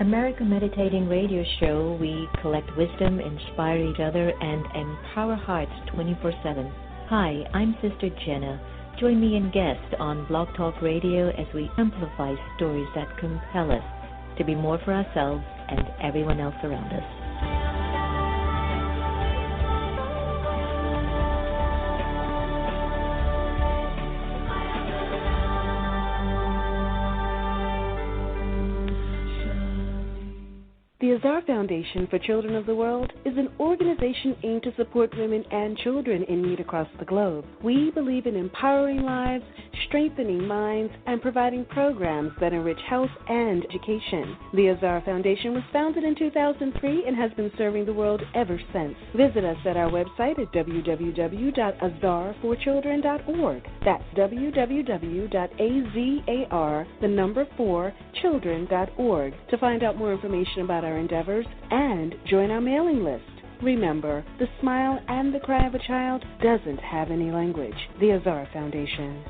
America Meditating Radio Show, we collect wisdom, inspire each other, and empower hearts 24/7. Hi, I'm Sister Jenna. Join me and guest on Blog Talk Radio as we amplify stories that compel us to be more for ourselves and everyone else around us. The Azar Foundation for Children of the World is an organization aimed to support women and children in need across the globe. We believe in empowering lives, strengthening minds, and providing programs that enrich health and education. The Azar Foundation was founded in 2003 and has been serving the world ever since. Visit us at our website at www.azar4children.org. That's www.azar4children.org to find out more information about our endeavors and join our mailing list. Remember, the smile and the cry of a child doesn't have any language. The Azar Foundation.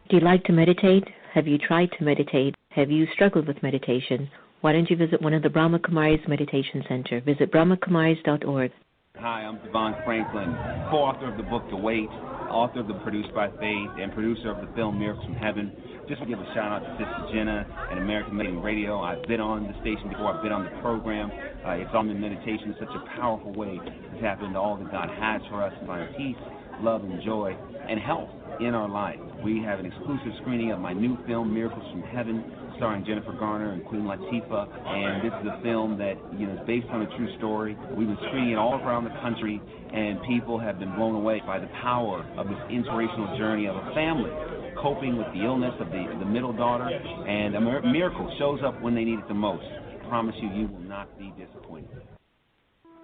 Do you like to meditate? Have you tried to meditate? Have you struggled with meditation? Why don't you visit one of the Brahma Kumaris Meditation Center? Visit brahmakumaris.org. Hi, I'm Devon Franklin, co-author of the book The Wait, author of the Produced by Faith, and producer of the film Miracles from Heaven. Just to give a shout out to Sister Jenna and American Meditating Radio. I've been on the station before. I've been on the program. It's on the meditation. It's such a powerful way to tap into all that God has for us and find peace, love, and joy, and health in our life. We have an exclusive screening of my new film, Miracles from Heaven, starring Jennifer Garner and Queen Latifah. And this is a film that is based on a true story. We've been screening it all around the country, and people have been blown away by the power of this inspirational journey of a family coping with the illness of the middle daughter, and a miracle shows up when they need it the most. I promise you, you will not be disappointed.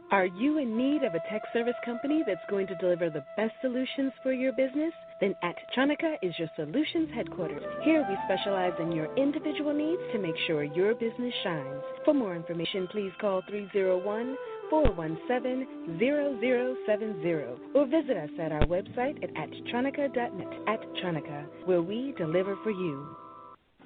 Are you in need of a tech service company that's going to deliver the best solutions for your business? Then Attronica is your solutions headquarters. Here we specialize in your individual needs to make sure your business shines. For more information, please call 301-417-0070 or visit us at our website at attronica.net. Attronica, where we deliver for you.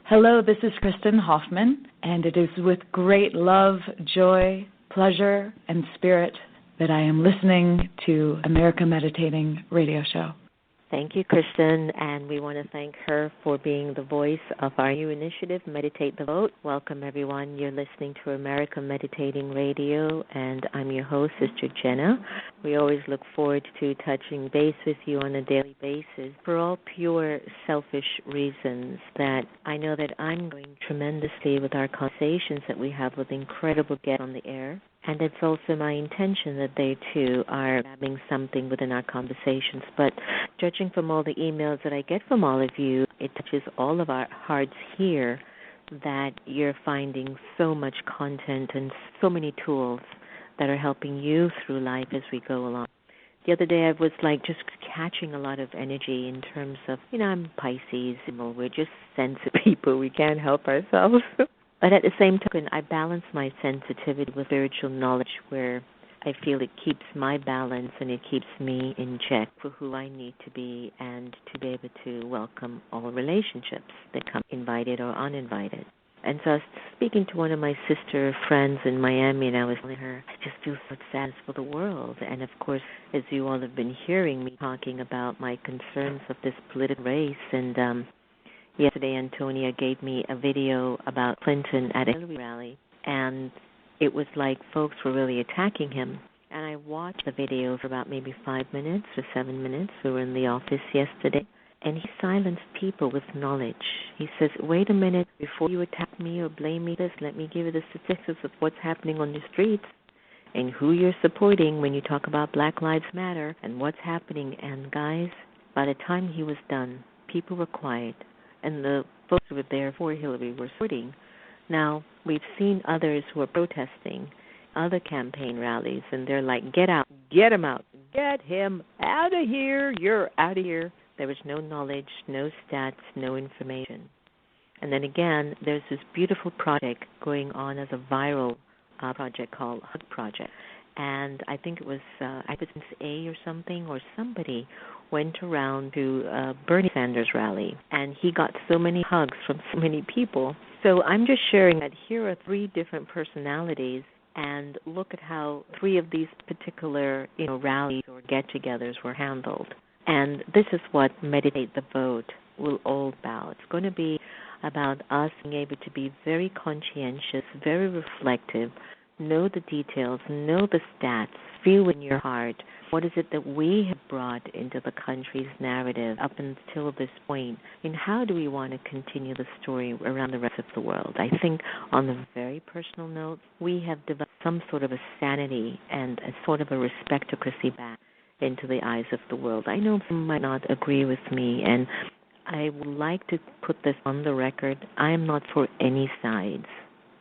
Hello, this is Kristen Hoffman, and it is with great love, joy, pleasure, and spirit that I am listening to America Meditating Radio Show. Thank you, Kristen, and we want to thank her for being the voice of our new initiative, Meditate the Vote. Welcome, everyone. You're listening to America Meditating Radio, and I'm your host, Sister Jenna. We always look forward to touching base with you on a daily basis for all pure, selfish reasons that I know that I'm growing tremendously with our conversations that we have with incredible guests on the air. And it's also my intention that they, too, are having something within our conversations. But judging from all the emails that I get from all of you, it touches all of our hearts here that you're finding so much content and so many tools that are helping you through life as we go along. The other day I was just catching a lot of energy in terms of, I'm Pisces, we're just sensitive people, we can't help ourselves. But at the same token, I balance my sensitivity with spiritual knowledge where I feel it keeps my balance and it keeps me in check for who I need to be and to be able to welcome all relationships that come invited or uninvited. And so I was speaking to one of my sister friends in Miami, and I was telling her, I just feel so sad for the world. And, of course, as you all have been hearing me talking about my concerns of this political race, and yesterday, Antonia gave me a video about Clinton at a Hillary rally, and it was like folks were really attacking him. And I watched the video for about maybe 5 minutes or 7 minutes. We were in the office yesterday, and he silenced people with knowledge. He says, wait a minute, before you attack me or blame me this, let me give you the statistics of what's happening on the streets and who you're supporting when you talk about Black Lives Matter and what's happening. And guys, by the time he was done, people were quiet. And the folks who were there for Hillary were supporting. Now, we've seen others who are protesting, other campaign rallies, and they're like, get out, get him out, get him out of here, you're out of here. There was no knowledge, no stats, no information. And then again, there's this beautiful project going on as a viral project called Hug Project. And I think it was A or something, or somebody went around to a Bernie Sanders rally, and he got so many hugs from so many people. So I'm just sharing that here are 3 different personalities, and look at how 3 of these particular, rallies or get-togethers were handled. And this is what Meditate the Vote will all about. It's going to be about us being able to be very conscientious, very reflective, know the details, know the stats, feel in your heart what is it that we have brought into the country's narrative up until this point, and how do we want to continue the story around the rest of the world. I think on the very personal note, we have developed some sort of a sanity and a sort of a respectocracy back into the eyes of the world. I know some might not agree with me, and I would like to put this on the record. I am not for any sides.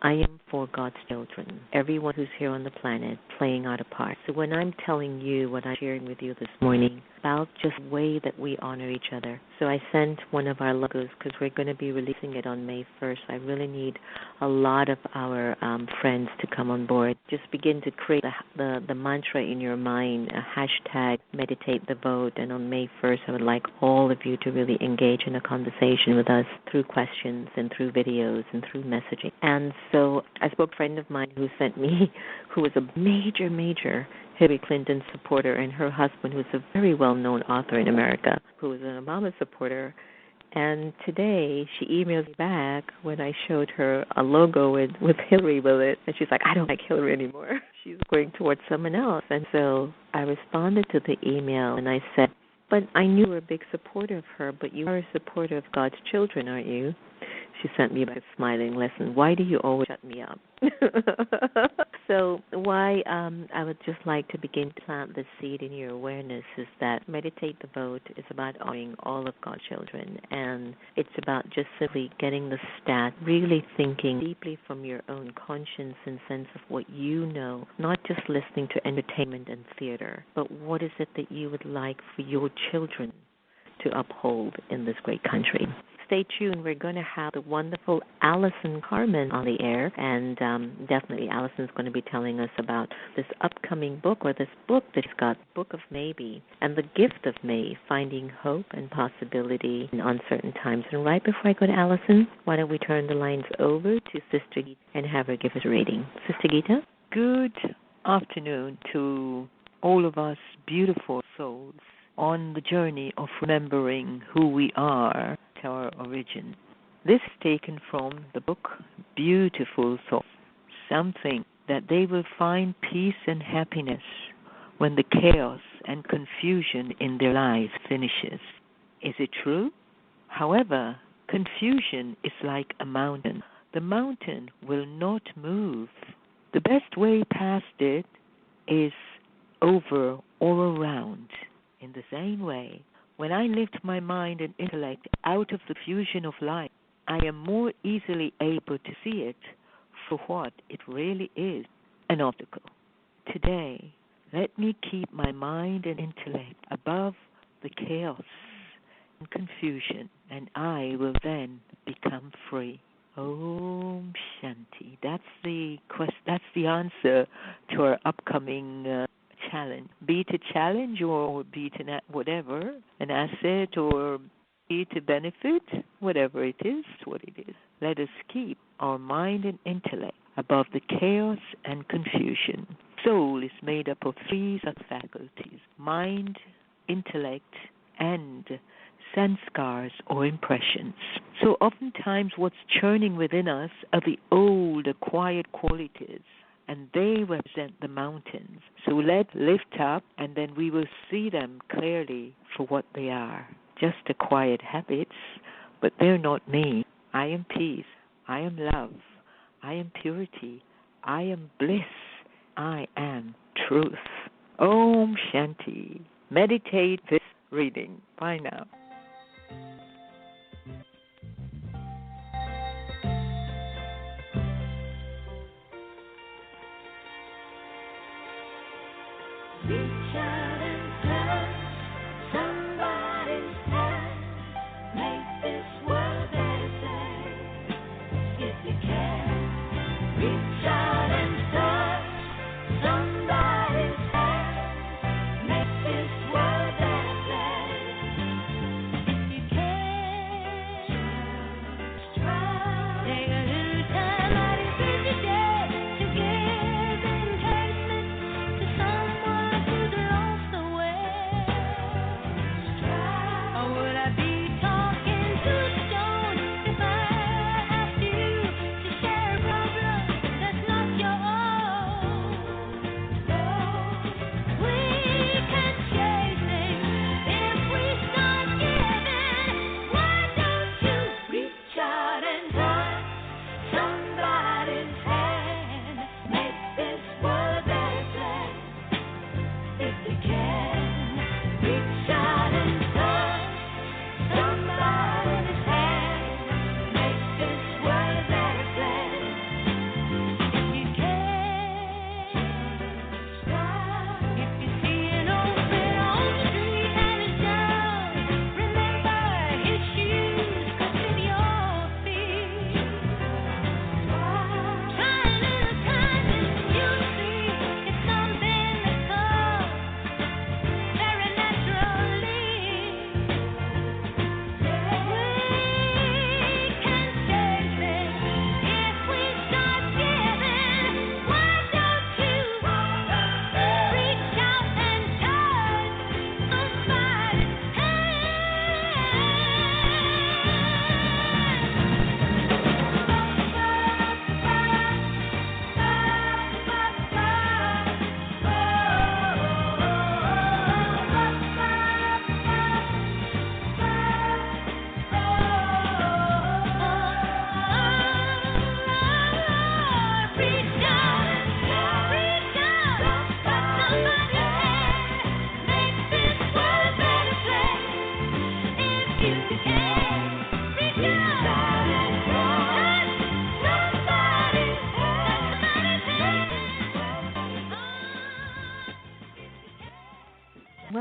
I am for God's children, everyone who's here on the planet playing out a part. So when I'm telling you what I'm sharing with you this morning about just the way that we honor each other. So I sent one of our logos because we're going to be releasing it on May 1st. I really need a lot of our friends to come on board. Just begin to create the mantra in your mind, a hashtag meditate the vote. And on May 1st, I would like all of you to really engage in a conversation with us through questions and through videos and through messaging. And so I spoke to a friend of mine who sent me, who was a major Hillary Clinton supporter, and her husband, who's a very well-known author in America, who was an Obama supporter. And today she emailed me back when I showed her a logo with Hillary with it, and she's like, I don't like Hillary anymore. She's going towards someone else. And so I responded to the email, and I said, but I knew you were a big supporter of her, but you are a supporter of God's children, aren't you? She sent me back a smiling lesson. Why do you always shut me up? So why I would just like to begin to plant the seed in your awareness is that Meditate the Vote is about honoring all of God's children, and it's about just simply getting the stat, really thinking deeply from your own conscience and sense of what you know, not just listening to entertainment and theater, but what is it that you would like for your children to uphold in this great country. Stay tuned. We're going to have the wonderful Allison Carmen on the air, and definitely Allison's going to be telling us about this upcoming book, or this book that she's got, Book of Maybe, and the gift of May, finding hope and possibility in uncertain times. And right before I go to Allison, why don't we turn the lines over to Sister Gita and have her give us a reading. Sister Gita? Good afternoon to all of us beautiful souls on the journey of remembering who we are, our origin. This is taken from the book Beautiful Souls, something that they will find peace and happiness when the chaos and confusion in their lives finishes. Is it true? However, confusion is like a mountain. The mountain will not move. The best way past it is over or around. In the same way, when I lift my mind and intellect out of the fusion of life, I am more easily able to see it for what it really is, an obstacle. Today, let me keep my mind and intellect above the chaos and confusion, and I will then become free. Om Shanti. That's the answer to our upcoming challenge. Be it a challenge or be it whatever, an asset or be it a benefit, whatever it is, what it is. Let us keep our mind and intellect above the chaos and confusion. Soul is made up of 3 such faculties: mind, intellect, and sanskars or impressions. So oftentimes what's churning within us are the old acquired qualities, and they represent the mountains. So let's lift up, and then we will see them clearly for what they are. Just acquired habits, but they're not me. I am peace. I am love. I am purity. I am bliss. I am truth. Om Shanti. Meditate this reading. Bye now. Reach out and touch somebody's hand. Make this world better if you can. Reach out and touch somebody's hand. Make this world better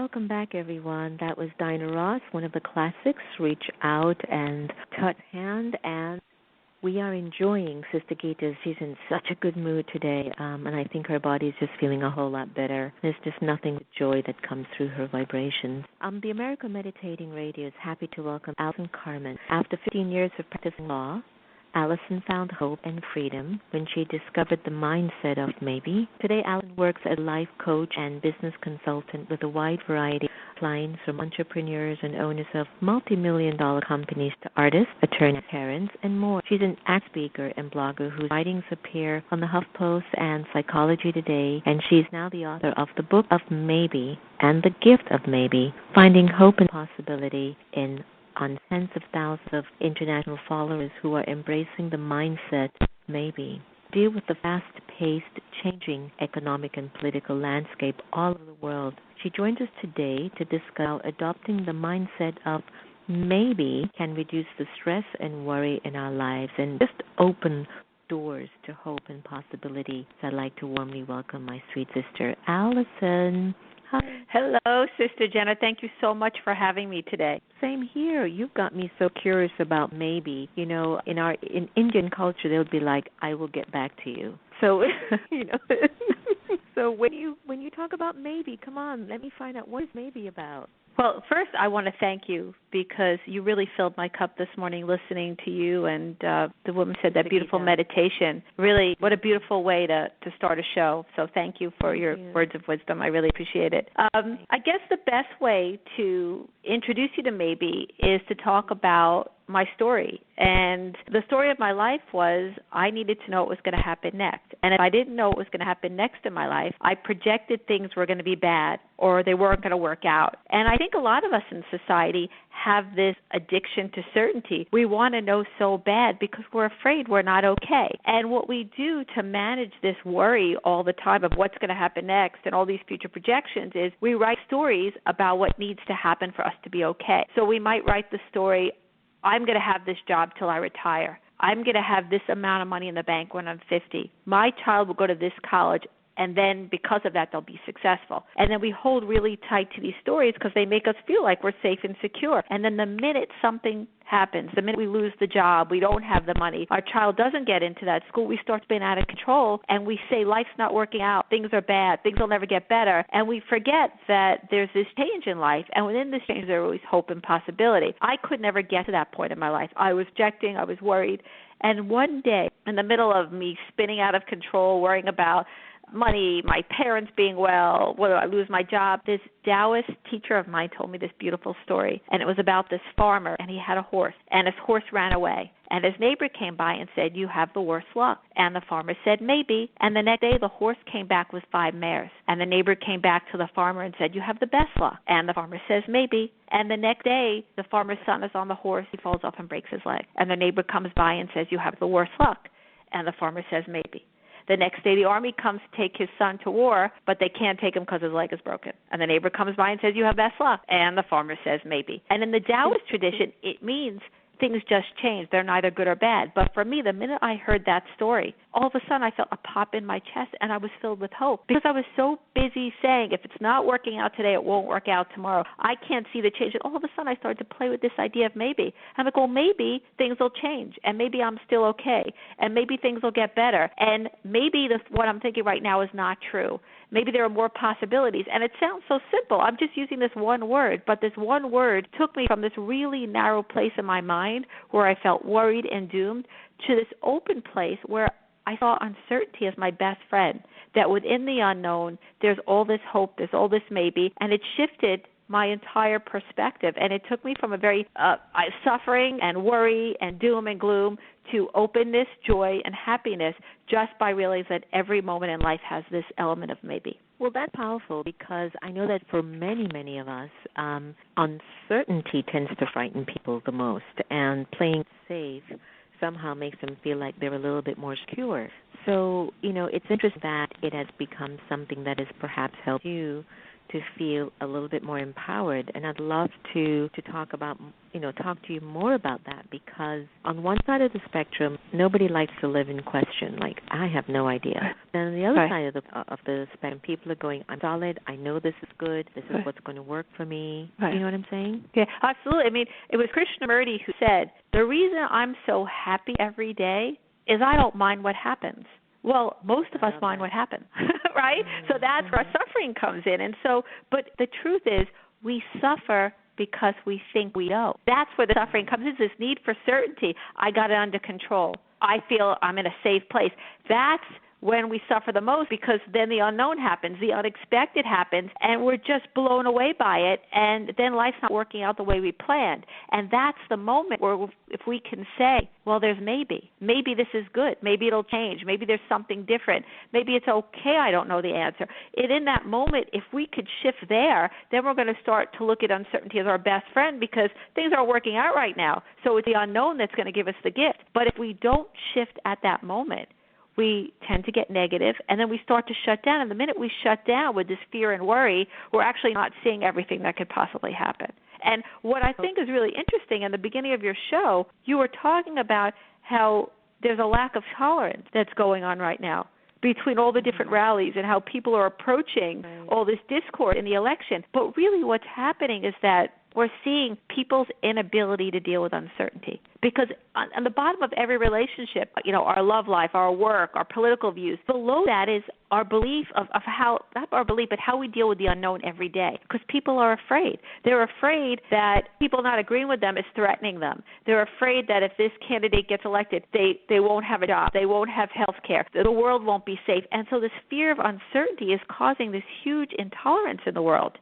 welcome back, everyone. That was Dinah Ross, one of the classics, Reach Out and Touch Hand. And we are enjoying Sister Gita. She's in such a good mood today, and I think her body is just feeling a whole lot better. There's just nothing but joy that comes through her vibrations. The American Meditating Radio is happy to welcome Allison Carmen. After 15 years of practicing law, Allison found hope and freedom when she discovered the mindset of maybe. Today, Allison works as a life coach and business consultant with a wide variety of clients, from entrepreneurs and owners of multi-million-dollar companies to artists, attorneys, parents, and more. She's an act speaker and blogger whose writings appear on the HuffPost and Psychology Today, and she's now the author of the Book of Maybe and The Gift of Maybe, Finding Hope and Possibility in on tens of thousands of international followers who are embracing the mindset maybe. Deal with the fast-paced, changing economic and political landscape all over the world. She joins us today to discuss how adopting the mindset of maybe can reduce the stress and worry in our lives and just open doors to hope and possibility. So I'd like to warmly welcome my sweet sister, Allison. Hi. Hello, Sister Jenna. Thank you so much for having me today. Same here. You've got me so curious about maybe. You know, in Indian culture, they would be like, "I will get back to you." So, you know, so when you talk about maybe, come on, let me find out what is maybe about. Well, first, I want to thank you because you really filled my cup this morning listening to you, and the woman said that beautiful meditation. Really, what a beautiful way to start a show. So thank you for your words of wisdom. I really appreciate it. I guess the best way to introduce you to maybe is to talk about my story. And the story of my life was I needed to know what was going to happen next. And if I didn't know what was going to happen next in my life, I projected things were going to be bad or they weren't going to work out. And I think a lot of us in society have this addiction to certainty. We want to know so bad because we're afraid we're not okay. And what we do to manage this worry all the time of what's going to happen next and all these future projections is we write stories about what needs to happen for us to be okay. So we might write the story, I'm going to have this job till I retire. I'm going to have this amount of money in the bank when I'm 50. My child will go to this college, and then because of that, they'll be successful. And then we hold really tight to these stories because they make us feel like we're safe and secure. And then the minute something happens, the minute we lose the job, we don't have the money, our child doesn't get into that school, we start spinning out of control, and we say life's not working out, things are bad, things will never get better, and we forget that there's this change in life, and within this change there's always hope and possibility. I could never get to that point in my life. I was projecting, I was worried, and one day, in the middle of me spinning out of control, worrying about money, my parents being well, whether I lose my job, this Taoist teacher of mine told me this beautiful story, and it was about this farmer, and he had a horse, and his horse ran away, and his neighbor came by and said, you have the worst luck, and the farmer said, maybe, and the next day the horse came back with 5 mares, and the neighbor came back to the farmer and said, you have the best luck, and the farmer says, maybe, and the next day the farmer's son is on the horse, he falls off and breaks his leg, and the neighbor comes by and says, you have the worst luck, and the farmer says, maybe. The next day, the army comes to take his son to war, but they can't take him because his leg is broken. And the neighbor comes by and says, you have best luck. And the farmer says, maybe. And in the Taoist tradition, it means things just change. They're neither good or bad. But for me, the minute I heard that story, all of a sudden I felt a pop in my chest, and I was filled with hope because I was so busy saying, if it's not working out today, it won't work out tomorrow. I can't see the change. And all of a sudden I started to play with this idea of maybe. I'm like, well, maybe things will change, and maybe I'm still okay, and maybe things will get better, and maybe what I'm thinking right now is not true. Maybe there are more possibilities. And it sounds so simple. I'm just using this one word, but this one word took me from this really narrow place in my mind where I felt worried and doomed to this open place where I saw uncertainty as my best friend, that within the unknown, there's all this hope, there's all this maybe, and it shifted my entire perspective. And it took me from a very suffering and worry and doom and gloom to openness, joy, and happiness just by realizing that every moment in life has this element of maybe. Well, that's powerful because I know that for many, many of us, uncertainty tends to frighten people the most, and playing safe somehow makes them feel like they're a little bit more secure. So, it's interesting that it has become something that has perhaps helped you to feel a little bit more empowered. And I'd love to talk to you more about that, because on one side of the spectrum, nobody likes to live in question, like, I have no idea. And on the other side of the spectrum, people are going, I'm solid, I know this is good, this is what's going to work for me. Right. You know what I'm saying? Yeah, absolutely. I mean, it was Krishnamurti who said, the reason I'm so happy every day is I don't mind what happens. Well, most of us mind what happens, right? So that's where our suffering comes in. And so, but the truth is, we suffer because we think we know. That's where the suffering comes in, this need for certainty. I got it under control. I feel I'm in a safe place. That's when we suffer the most, because then the unknown happens, the unexpected happens, and we're just blown away by it, and then life's not working out the way we planned. And that's the moment where if we can say, well, there's maybe this is good, maybe it'll change, maybe there's something different, maybe it's okay, I don't know the answer. And in that moment, if we could shift there, then we're going to start to look at uncertainty as our best friend, because things aren't working out right now. So it's the unknown that's going to give us the gift. But if we don't shift at that moment, we tend to get negative, and then we start to shut down. And the minute we shut down with this fear and worry, we're actually not seeing everything that could possibly happen. And what I think is really interesting, in the beginning of your show, you were talking about how there's a lack of tolerance that's going on right now between all the different rallies and how people are approaching all this discord in the election. But really what's happening is that we're seeing people's inability to deal with uncertainty. Because on the bottom of every relationship, our love life, our work, our political views, below that is our belief of how, not our belief, but how we deal with the unknown every day. Because people are afraid. They're afraid that people not agreeing with them is threatening them. They're afraid that if this candidate gets elected, they won't have a job, they won't have health care, the world won't be safe. And so this fear of uncertainty is causing this huge intolerance in the world.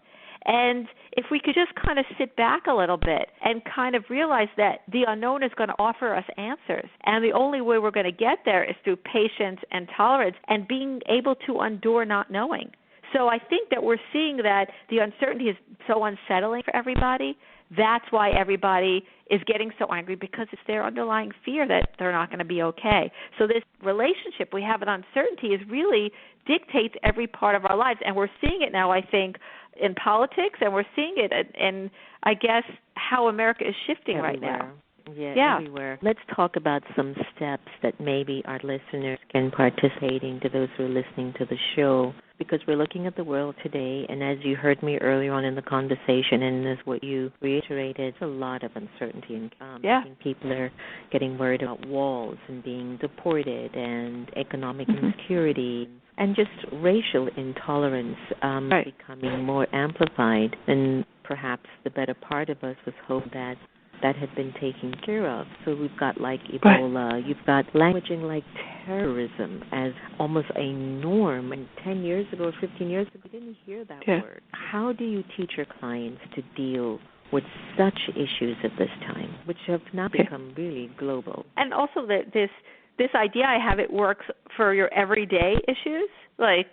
And if we could just kind of sit back a little bit and kind of realize that the unknown is going to offer us answers, and the only way we're going to get there is through patience and tolerance and being able to endure not knowing. So I think that we're seeing that the uncertainty is so unsettling for everybody. That's why everybody is getting so angry, because it's their underlying fear that they're not going to be okay. So this relationship we have with uncertainty is really dictates every part of our lives. And we're seeing it now, I think, in politics, and we're seeing it in, I guess, how America is shifting everywhere. Right now. Yeah, everywhere. Let's talk about some steps that maybe our listeners can participate in, to those who are listening to the show, because we're looking at the world today, and as you heard me earlier on in the conversation, and as what you reiterated, there's a lot of uncertainty. And people are getting worried about walls and being deported, and economic insecurity, and just racial intolerance becoming more amplified. And perhaps the better part of us was hope that had been taken care of. So we've got like Ebola, you've got languaging like terrorism as almost a norm. And 10 years ago or 15 years ago, we didn't hear that word. How do you teach your clients to deal with such issues at this time, which have now become really global? And also that this idea I have, it works for your everyday issues, like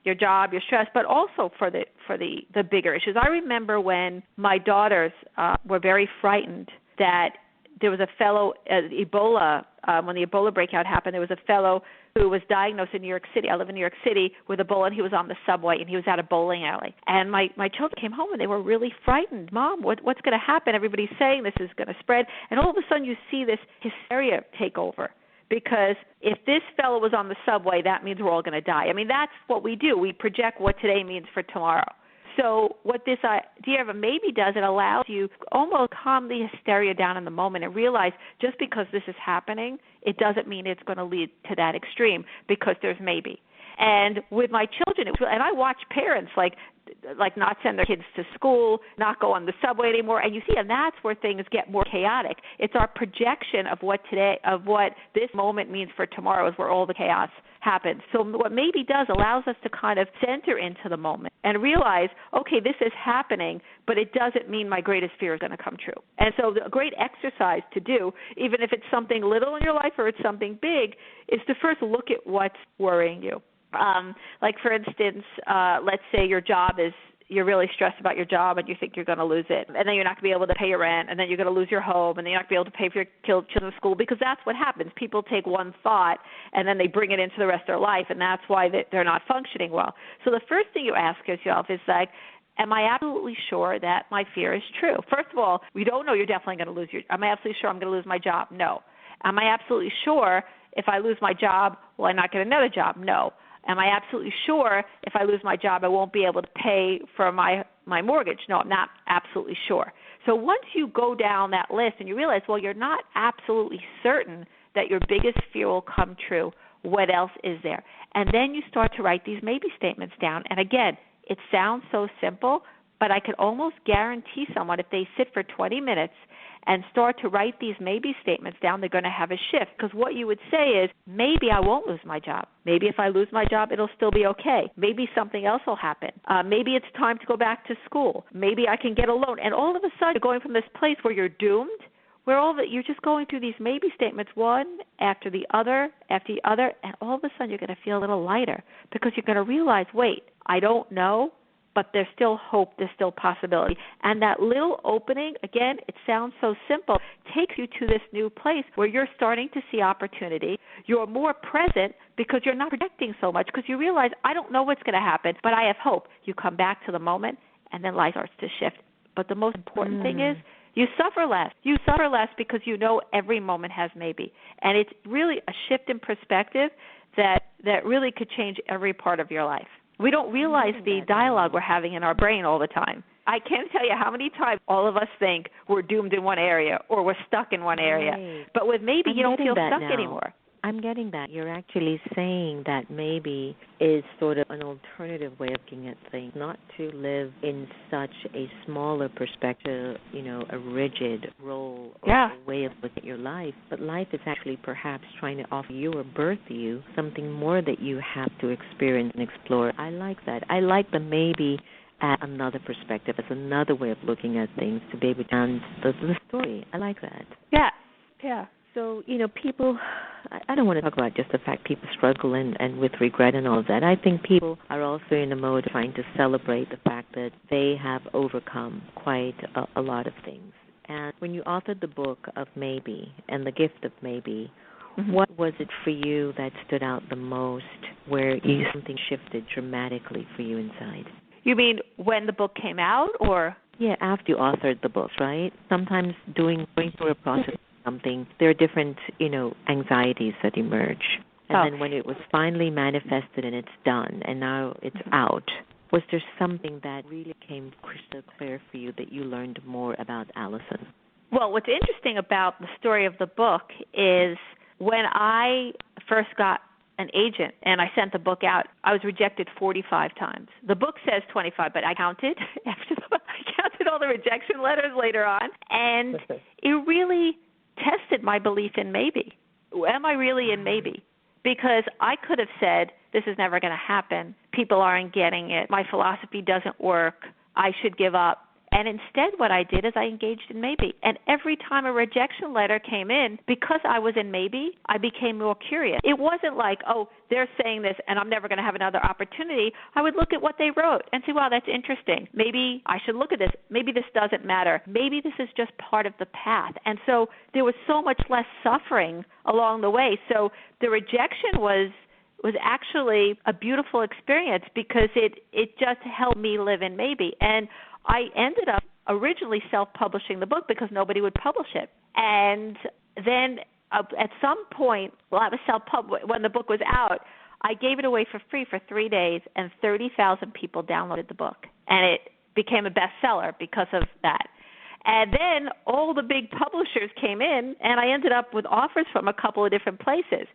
your job, your stress, but also for the bigger issues. I remember when my daughters were very frightened that there was a fellow, Ebola, when the Ebola breakout happened, there was a fellow who was diagnosed in New York City. I live in New York City with Ebola, and he was on the subway, and he was at a bowling alley. And my children came home, and they were really frightened. Mom, what's going to happen? Everybody's saying this is going to spread. And all of a sudden you see this hysteria take over. Because if this fellow was on the subway, that means we're all going to die. I mean, that's what we do. We project what today means for tomorrow. So what this idea of a maybe does, it allows you almost calm the hysteria down in the moment and realize just because this is happening, it doesn't mean it's going to lead to that extreme, because there's maybe. And with my children, and I watch parents like not send their kids to school, not go on the subway anymore, and you see, and that's where things get more chaotic. It's our projection of what this moment means for tomorrow is where all the chaos happens. So what maybe does allows us to kind of center into the moment and realize, okay, this is happening, but it doesn't mean my greatest fear is going to come true. And so the great exercise to do, even if it's something little in your life or it's something big, is to first look at what's worrying you. Like, for instance, let's say your job is you're really stressed about your job and you think you're going to lose it. And then you're not going to be able to pay your rent, and then you're going to lose your home, and then you're not going to be able to pay for your children's school, because that's what happens. People take one thought and then they bring it into the rest of their life, and that's why they're not functioning well. So the first thing you ask yourself is like, am I absolutely sure that my fear is true? First of all, we don't know you're definitely going to lose am I absolutely sure I'm going to lose my job? No. Am I absolutely sure if I lose my job, will I not get another job? No. Am I absolutely sure if I lose my job, I won't be able to pay for my mortgage? No, I'm not absolutely sure. So once you go down that list and you realize, well, you're not absolutely certain that your biggest fear will come true, what else is there? And then you start to write these maybe statements down. And again, it sounds so simple, but I could almost guarantee someone if they sit for 20 minutes and start to write these maybe statements down, they're going to have a shift. Because what you would say is, maybe I won't lose my job. Maybe if I lose my job, it'll still be okay. Maybe something else will happen. Maybe it's time to go back to school. Maybe I can get a loan. And all of a sudden, you're going from this place where you're doomed, where you're just going through these maybe statements, one after the other, and all of a sudden you're going to feel a little lighter, because you're going to realize, wait, I don't know, but there's still hope, there's still possibility. And that little opening, again, it sounds so simple, takes you to this new place where you're starting to see opportunity. You're more present because you're not projecting so much, because you realize, I don't know what's going to happen, but I have hope. You come back to the moment, and then life starts to shift. But the most important thing is, you suffer less. You suffer less because you know every moment has maybe. And it's really a shift in perspective that really could change every part of your life. We don't realize the dialogue we're having in our brain all the time. I can't tell you how many times all of us think we're doomed in one area or we're stuck in one area. Right. But with maybe, you don't feel stuck now. anymore. I'm getting that. You're actually saying that maybe is sort of an alternative way of looking at things, not to live in such a smaller perspective, a rigid role or a way of looking at your life, but life is actually perhaps trying to offer you or birth you something more that you have to experience and explore. I like that. I like the maybe at another perspective, as another way of looking at things, to be able to answer the story. I like that. Yeah. So, people, I don't want to talk about just the fact people struggle and with regret and all of that. I think people are also in the mode of trying to celebrate the fact that they have overcome quite a lot of things. And when you authored the book of Maybe and the gift of Maybe, what was it for you that stood out the most, where something shifted dramatically for you inside? You mean when the book came out, or? Yeah, after you authored the book, right? Sometimes going through a process something, there are different, anxieties that emerge. And then when it was finally manifested and it's done and now it's out, was there something that really came crystal clear for you that you learned more about Allison? Well, what's interesting about the story of the book is when I first got an agent and I sent the book out, I was rejected 45 times. The book says 25, but I counted all the rejection letters later on, and it really tested my belief in maybe. Am I really in maybe? Because I could have said, this is never going to happen. People aren't getting it. My philosophy doesn't work. I should give up. And instead what I did is I engaged in maybe. And every time a rejection letter came in, because I was in maybe, I became more curious. It wasn't like, oh, they're saying this and I'm never going to have another opportunity. I would look at what they wrote and say, wow, that's interesting. Maybe I should look at this. Maybe this doesn't matter. Maybe this is just part of the path. And so there was so much less suffering along the way. So the rejection was actually a beautiful experience, because it just helped me live in maybe. And I ended up originally self-publishing the book because nobody would publish it. And then at some point, I was when the book was out, I gave it away for free for 3 days, and 30,000 people downloaded the book. And it became a bestseller because of that. And then all the big publishers came in, and I ended up with offers from a couple of different places.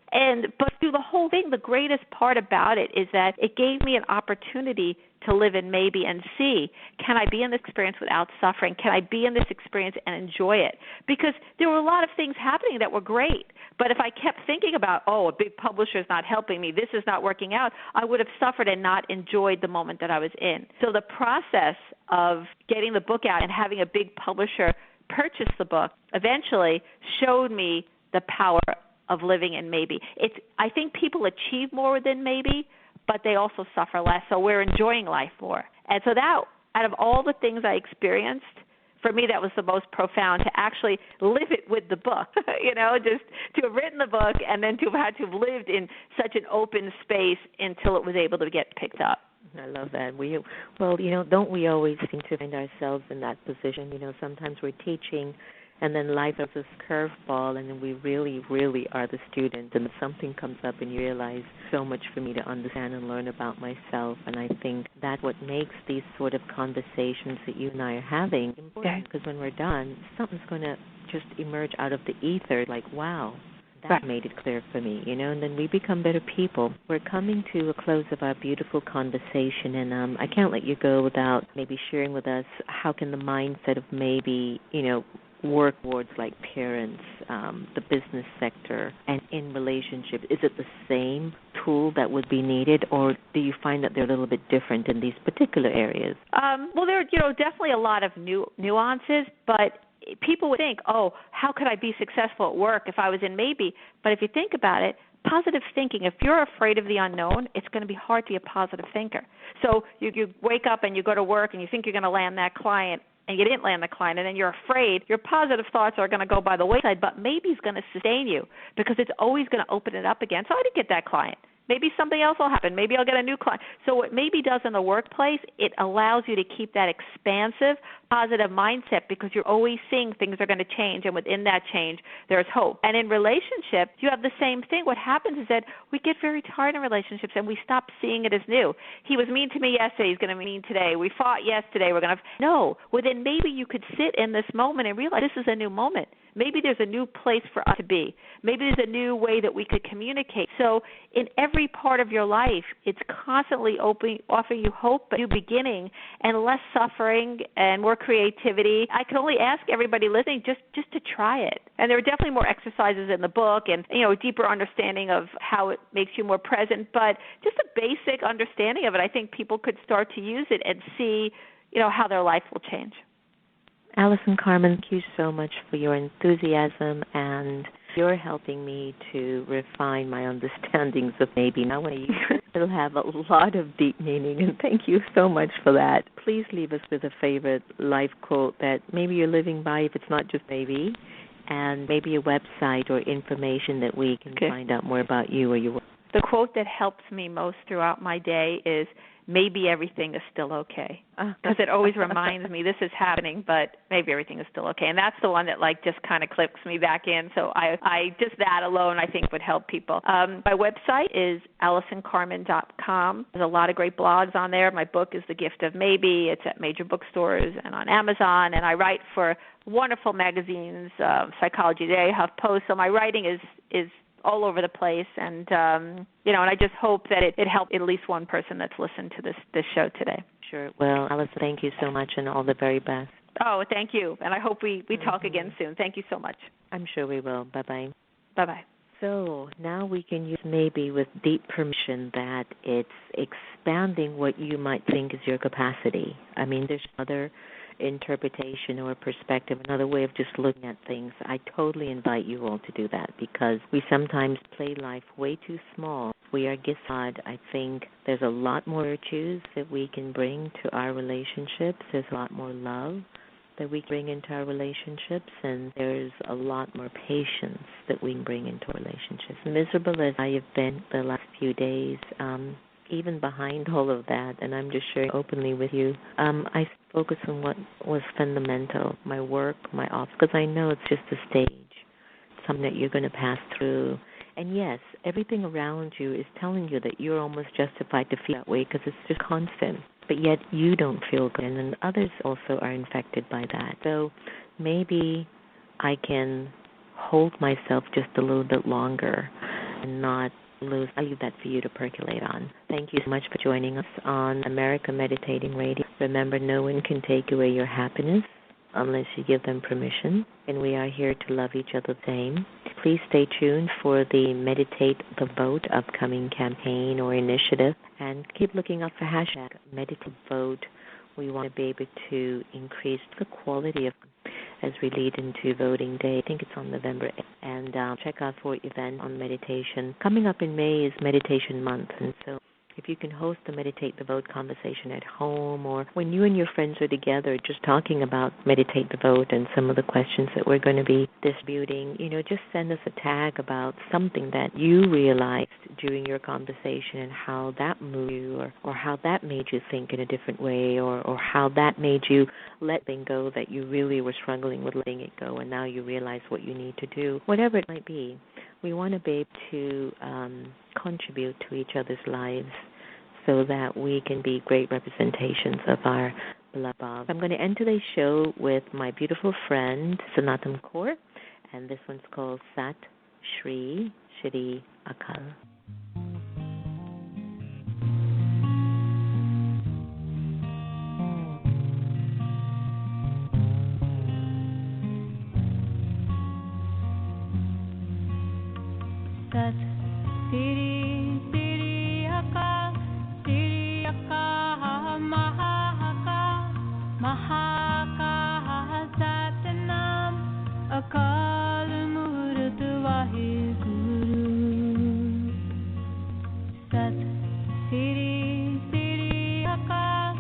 But through the whole thing, the greatest part about it is that it gave me an opportunity to live in maybe and see, can I be in this experience without suffering? Can I be in this experience and enjoy it? Because there were a lot of things happening that were great. But if I kept thinking about, oh, a big publisher is not helping me, this is not working out, I would have suffered and not enjoyed the moment that I was in. So the process of getting the book out and having a big publisher purchase the book eventually showed me the power of living in maybe. I think people achieve more than maybe, but they also suffer less, so we're enjoying life more. And so that out of all the things I experienced, for me, that was the most profound, to actually live it with the book, just to have written the book and then to have had to have lived in such an open space until it was able to get picked up. I love that. Don't we always seem to find ourselves in that position? Sometimes we're teaching, and then life is this curveball, and then we really, really are the student, and something comes up and you realize so much for me to understand and learn about myself. And I think that's what makes these sort of conversations that you and I are having important, because when we're done, something's going to just emerge out of the ether, like, wow, that made it clear for me, and then we become better people. We're coming to a close of our beautiful conversation, and I can't let you go without maybe sharing with us how can the mindset of maybe, work towards like parents, the business sector, and in relationship, is it the same tool that would be needed, or do you find that they're a little bit different in these particular areas? Well, there are, definitely a lot of nuances, but people would think, oh, how could I be successful at work if I was in maybe? But if you think about it, positive thinking, if you're afraid of the unknown, it's going to be hard to be a positive thinker. So you wake up and you go to work and you think you're going to land that client, and you didn't land the client, and then you're afraid, your positive thoughts are going to go by the wayside, but maybe it's going to sustain you because it's always going to open it up again. So I didn't get that client. Maybe something else will happen. Maybe I'll get a new client. So what maybe does in the workplace, it allows you to keep that expansive, positive mindset because you're always seeing things are going to change, and within that change, there's hope. And in relationships, you have the same thing. What happens is that we get very tired in relationships, and we stop seeing it as new. He was mean to me yesterday. He's going to be mean today. We fought yesterday. We're going to – no. Within maybe you could sit in this moment and realize this is a new moment. Maybe there's a new place for us to be. Maybe there's a new way that we could communicate. So in every part of your life, it's constantly offering you hope, a new beginning, and less suffering and more creativity. I can only ask everybody listening just to try it. And there are definitely more exercises in the book and, a deeper understanding of how it makes you more present. But just a basic understanding of it, I think people could start to use it and see, how their life will change. Allison Carmen, thank you so much for your enthusiasm, and you're helping me to refine my understandings of maybe. Now when I use it, it'll have a lot of deep meaning, and thank you so much for that. Please leave us with a favorite life quote that maybe you're living by, if it's not just maybe, and maybe a website or information that we can find out more about you or your work. The quote that helps me most throughout my day is, maybe everything is still okay. Because it always reminds me this is happening, but maybe everything is still okay. And that's the one that just kind of clicks me back in. So I just that alone I think would help people. My website is AllisonCarmen.com. There's a lot of great blogs on there. My book is The Gift of Maybe. It's at major bookstores and on Amazon. And I write for wonderful magazines, Psychology Today, HuffPost. So my writing is all over the place, and and I just hope that it helped at least one person that's listened to this show today. Sure. Well, Allison, thank you so much, and all the very best. Oh, thank you, and I hope we talk again soon. Thank you so much. I'm sure we will. Bye-bye. Bye-bye. So now we can use maybe with deep permission that it's expanding what you might think is your capacity. I mean, there's other interpretation or perspective, another way of just looking at things. I totally invite you all to do that because we sometimes play life way too small. We are gifted. I think there's a lot more virtues that we can bring to our relationships. There's a lot more love that we can bring into our relationships, and there's a lot more patience that we can bring into relationships. Miserable as I have been the last few days, even behind all of that, and I'm just sharing openly with you, I focus on what was fundamental, my work, my office, because I know it's just a stage, something that you're going to pass through. And yes, everything around you is telling you that you're almost justified to feel that way because it's just constant, but yet you don't feel good, and then others also are infected by that. So maybe I can hold myself just a little bit longer and not lose. I leave that for you to percolate on. Thank you so much for joining us on America Meditating Radio. Remember, no one can take away your happiness unless you give them permission, and we are here to love each other the same. Please stay tuned for the Meditate the Vote upcoming campaign or initiative, and keep looking up for hashtag Meditate Vote. We want to be able to increase the quality of as we lead into voting day. I think it's on November 8th. And check out for event on meditation. Coming up in May is Meditation Month, and so if you can host a Meditate the Vote conversation at home, or when you and your friends are together just talking about Meditate the Vote and some of the questions that we're going to be disputing, just send us a tag about something that you realized during your conversation and how that moved you, or how that made you think in a different way, or how that made you let things go that you really were struggling with letting it go, and now you realize what you need to do. Whatever it might be, we want to be able to contribute to each other's lives so that we can be great representations of our beloved Bob. I'm going to end today's show with my beautiful friend, Sanatam Kaur, and this one's called Sat Shri Shri Akal. Sat Shri Shri Akal, Shri Akal, Mahakal, Mahakal, Satnam, Akal Murt Vaheguru. Sat Shri Shri Akal,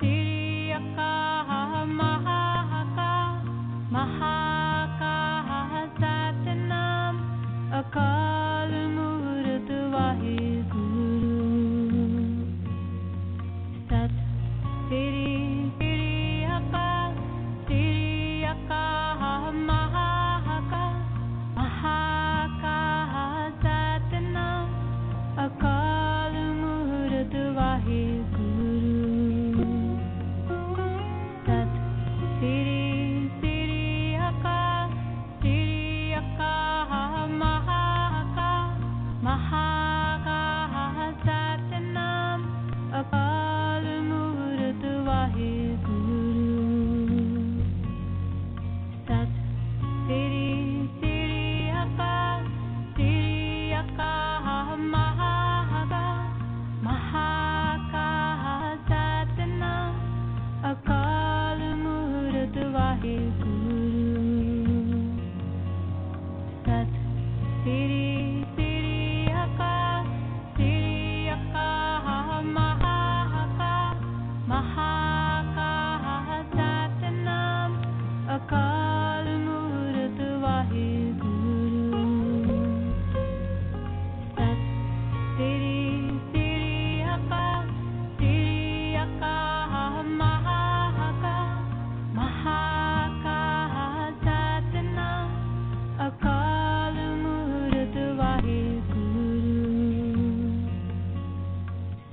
Shri Akal, Mahakal, Mahakal, Satnam, Akal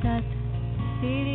Sat Shri